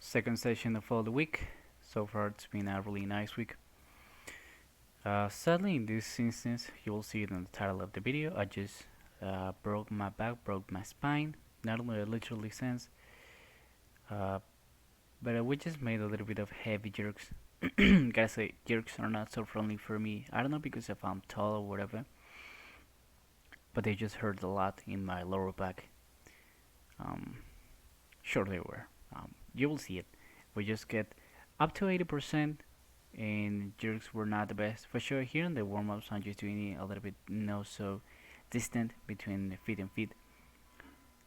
Second session of all the week. So far, it's been a really nice week. Sadly, in this instance, you will see it in the title of the video. I just broke my back, broke my spine. Not only a literally sense, uh, but we just made a little bit of heavy jerks. Gotta say, jerks are not so friendly for me. I don't know because if I'm tall or whatever, but they just hurt a lot in my lower back. Um, sure they were. You will see it. We just get up to 80%, and jerks were not the best for sure. Here in the warm-ups, I'm just doing it a little bit no so distant between feet and feet,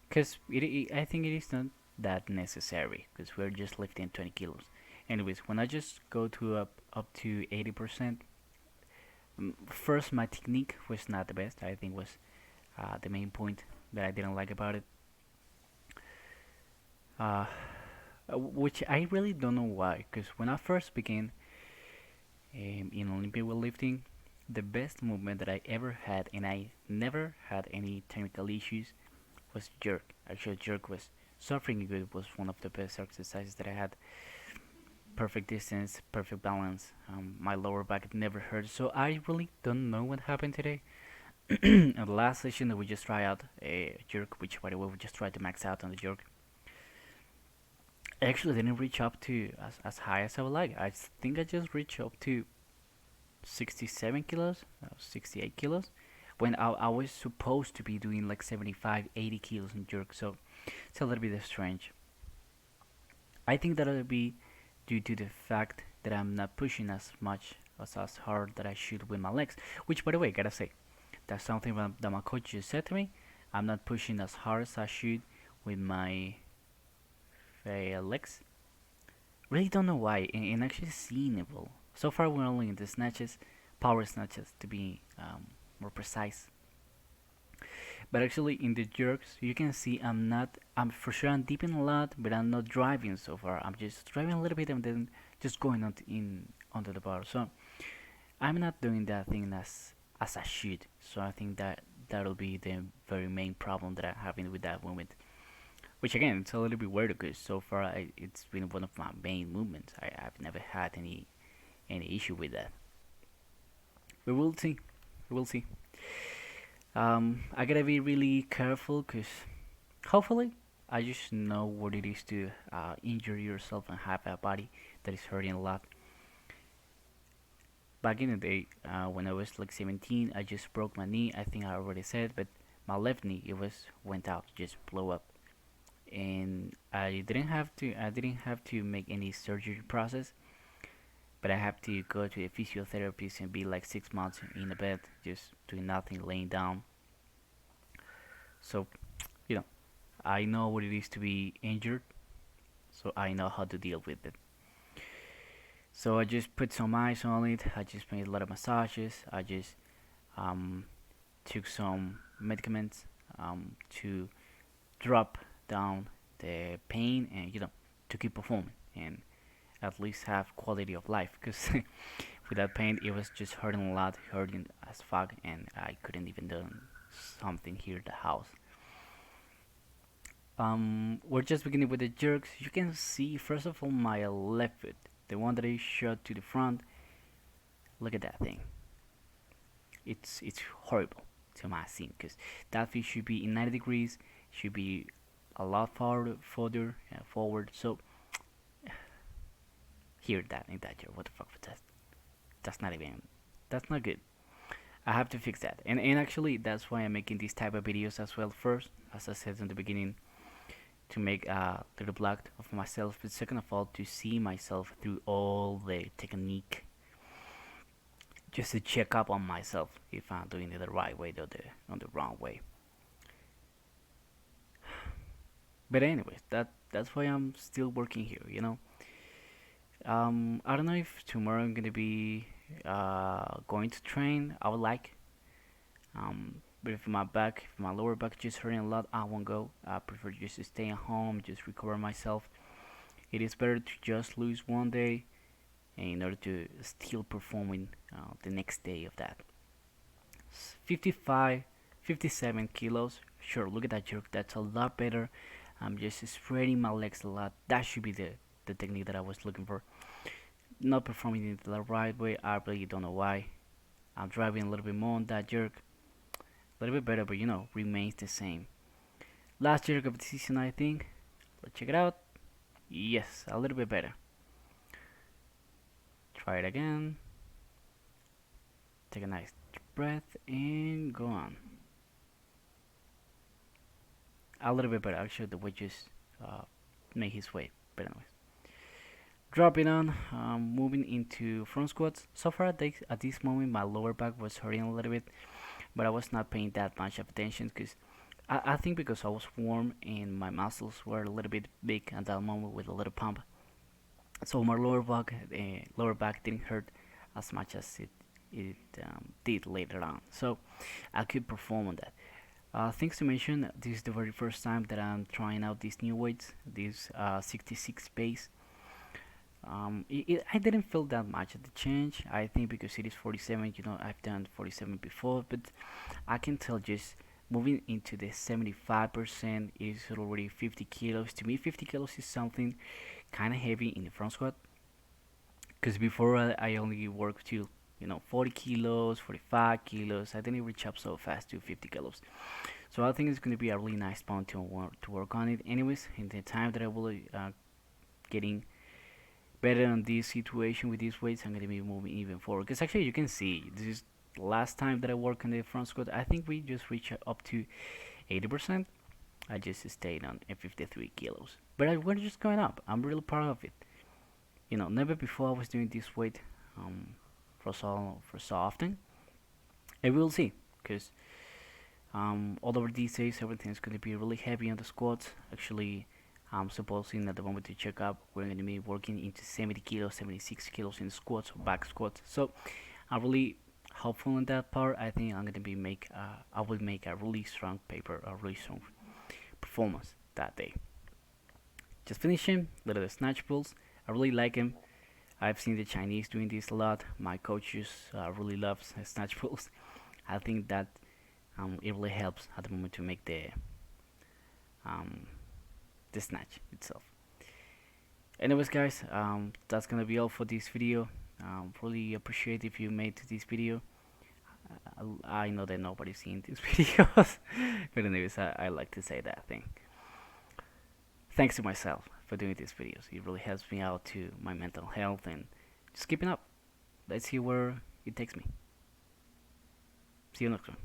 because I think it is not that necessary because we're just lifting 20 kilos. Anyways, when I just go to up to 80%, first my technique was not the best. I think was the main point that I didn't like about it. Uh, which I really don't know why, because when I first began in Olympic weightlifting, the best movement that I ever had, and I never had any technical issues, was jerk. Actually, jerk was suffering good. Was one of the best exercises that I had. Perfect distance, perfect balance. My lower back never hurt. So I really don't know what happened today. In the last session that we just tried out a jerk, which by the way we just tried to max out on the jerk. I actually didn't reach up to as high as I would like. I think I just reached up to 67 kilos, 68 kilos, when I was supposed to be doing like 75, 80 kilos in jerk. So it's a little bit strange. I think that will be due to the fact that I'm not pushing as much as hard that I should with my legs. Which, by the way, gotta say, that's something that my coach just said to me. I'm not pushing as hard as I should with my legs. Really don't know why, and actually seeing it. So far, we're only in the snatches, power snatches to be more precise. But actually, in the jerks, you can see I'm not. I'm for sure I'm dipping a lot, but I'm not driving so far. I'm just driving a little bit and then just going on in onto the bar. So I'm not doing that thing as I should. So I think that that'll be the very main problem that I'm having with that movement. Which again, it's a little bit weird because so far it's been one of my main movements. I've never had any issue with that. We will see. We will see. I gotta be really careful because hopefully I just know what it is to injure yourself and have a body that is hurting a lot. Back in the day, when I was like 17, I just broke my knee. I think I already said, but my left knee it was went out, just blew up, and I didn't have to make any surgery process, but I have to go to a physiotherapist and be like 6 months in a bed, just doing nothing, laying down. So, you know, I know what it is to be injured, so I know how to deal with it. So I just put some ice on it. I just made a lot of massages. I just um, took some medicaments to drop down the pain and to keep performing and at least have quality of life because with that pain it was just hurting a lot, hurting as fuck, and I couldn't even do something here at the house. We're just beginning with the jerks. You can see first of all my left foot, the one that is shot to the front. Look at that thing. It's horrible to my scene because that foot should be in 90 degrees, should be a lot further forward. So here that in that jerk, what the fuck was that? That's not even. That's not good. I have to fix that. And actually, that's why I'm making these type of videos as well. First, as I said in the beginning, to make a little blog of myself, but second of all, to see myself through all the technique, just to check up on myself if I'm doing it the right way or the wrong way. But anyways, that's why I'm still working here. I don't know if tomorrow I'm gonna be going to train. I would like. But if my lower back just hurting a lot, I won't go. I prefer just to stay at home, just recover myself. It is better to just lose one day in order to still performing the next day of that. 55, 57 kilos. Sure, look at that jerk. That's a lot better. I'm just spreading my legs a lot. That should be the technique that I was looking for. Not performing it the right way. I really don't know why. I'm driving a little bit more on that jerk, a little bit better, but remains the same. Last jerk of the season, I think. Let's check it out. Yes, a little bit better. Try it again. Take a nice breath and go on. A little bit better. Actually, the weight just made his way. But anyways, dropping on, moving into front squats. So far at this moment, my lower back was hurting a little bit, but I was not paying that much of attention because I think because I was warm and my muscles were a little bit big at that moment with a little pump, so my lower back didn't hurt as much as it did later on. So I could perform on that. Things to mention, this is the very first time that I'm trying out these new weights, this 66 base. I didn't feel that much of the change. I think because it is 47, I've done 47 before, but I can tell just moving into the 75% is already 50 kilos. To me, 50 kilos is something kind of heavy in the front squat. Because before I only worked to 40 kilos, 45 kilos. I didn't reach up so fast to 50 kilos. So I think it's going to be a really nice point to work on it. Anyways, in the time that I will getting better on this situation with these weights, I'm going to be moving even forward. Because actually, you can see this is the last time that I work on the front squat. I think we just reached up to 80%. I just stayed on 53 kilos. But we're just going up. I'm really proud of it. Never before I was doing this weight for so often. And we'll see, because all over these days everything's going to be really heavy on the squats. Actually, I'm supposing at the moment to check up, we're going to be working into 70 kilos, 76 kilos in squats, back squats. So I'm really hopeful in that part. I think I'm going to be I will make a really strong paper, a really strong performance that day. Just finishing, little snatch pulls. I really like him. I've seen the Chinese doing this a lot. My coaches really loves snatch pulls. I think that it really helps at the moment to make um, the snatch itself. Anyways, guys, that's gonna be all for this video. Really appreciate if you made this video. I know that nobody's seen these videos, but anyways, I like to say that thing. Thanks to myself for doing these videos. It really helps me out to my mental health and just keeping up. Let's see where it takes me. See you next one.